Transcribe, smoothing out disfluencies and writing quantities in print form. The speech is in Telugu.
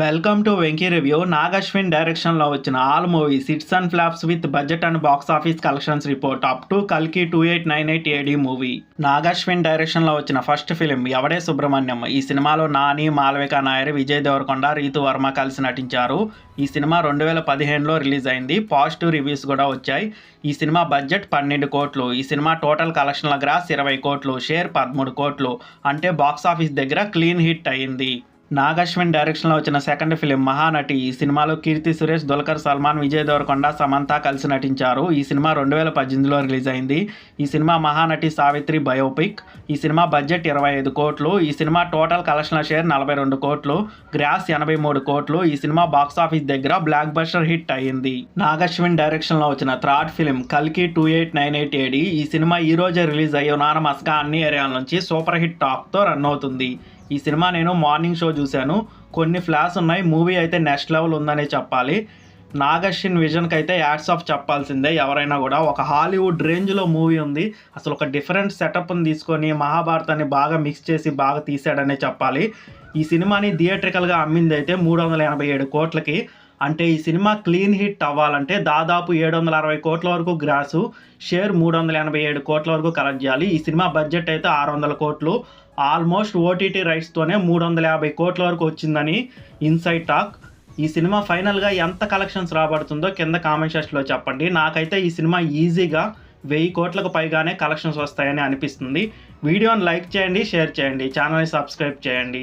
Welcome to Venky review. Nag Ashwin డైరెక్షన్లో వచ్చిన all movies hits and flops with budget and box office collections report up to కల్కి 2898 ఏడీ మూవీ. నాగ్ అశ్విన్ డైరెక్షన్లో వచ్చిన ఫస్ట్ ఫిలిం ఎవడే సుబ్రహ్మణ్యం. ఈ సినిమాలో నాని, మాలవిక నాయర్, విజయ్ దేవరకొండ, రీతు వర్మ కలిసి నటించారు. ఈ సినిమా 2015లో రిలీజ్ అయింది. పాజిటివ్ రివ్యూస్ కూడా వచ్చాయి. ఈ సినిమా బడ్జెట్ 12 కోట్లు. ఈ సినిమా టోటల్ కలెక్షన్ల గ్రాస్ 20 కోట్లు, షేర్ 13 కోట్లు. అంటే బాక్స్ ఆఫీస్ దగ్గర క్లీన్ హిట్ అయింది. నాగ్ అశ్విన్ డైరెక్షన్లో వచ్చిన సెకండ్ ఫిలిం మహానటి. ఈ సినిమాలో కీర్తి సురేష్, దుల్కర్ సల్మాన్, విజయ్ దేవరకొండ, సమంత కలిసి నటించారు. ఈ సినిమా 2018లో రిలీజ్ అయింది. ఈ సినిమా మహానటి సావిత్రి బయోపిక్. ఈ సినిమా బడ్జెట్ 25 కోట్లు. ఈ సినిమా టోటల్ కలెక్షన్ల షేర్ 42 కోట్లు, గ్రాస్ 83 కోట్లు. ఈ సినిమా బాక్స్ ఆఫీస్ దగ్గర బ్లాక్ బస్టర్ హిట్ అయ్యింది. నాగ్ అశ్విన్ డైరెక్షన్లో వచ్చిన థర్డ్ ఫిలిం కల్కి 2898 ఏడీ. ఈ సినిమా ఈ రోజే రిలీజ్ అయ్యి యునానమస్గా అన్ని ఏరియాల నుంచి సూపర్ హిట్ టాక్తో రన్ అవుతుంది. ఈ సినిమా నేను మార్నింగ్ షో చూశాను. కొన్ని ఫ్లాస్ ఉన్నాయి. మూవీ అయితే నెక్స్ట్ లెవెల్ ఉందనే చెప్పాలి. నాగ్ అశ్విన్ విజన్కి అయితే యాడ్స్ ఆఫ్ చెప్పాల్సిందే. ఎవరైనా కూడా ఒక హాలీవుడ్ రేంజ్లో మూవీ ఉంది. అసలు ఒక డిఫరెంట్ సెటప్ని తీసుకొని మహాభారతాన్ని బాగా మిక్స్ చేసి బాగా తీసాడనే చెప్పాలి. ఈ సినిమాని థియేట్రికల్గా అమ్మింది అయితే 387 కోట్లకి. అంటే ఈ సినిమా క్లీన్ హిట్ అవ్వాలంటే దాదాపు 760 కోట్ల వరకు గ్రాసు, షేర్ 387 కోట్ల వరకు కలెక్ట్ చేయాలి. ఈ సినిమా బడ్జెట్ అయితే 600 కోట్లు. ఆల్మోస్ట్ ఓటీటీ రైట్స్తోనే 350 కోట్ల వరకు వచ్చిందని ఇన్సైడ్ టాక్. ఈ సినిమా ఫైనల్గా ఎంత కలెక్షన్స్ రాబడుతుందో కింద కామెంట్ సెక్షన్లో చెప్పండి. నాకైతే ఈ సినిమా ఈజీగా 1000 కోట్లకు పైగానే కలెక్షన్స్ వస్తాయని అనిపిస్తుంది. వీడియోని లైక్ చేయండి, షేర్ చేయండి, ఛానల్ని సబ్స్క్రైబ్ చేయండి.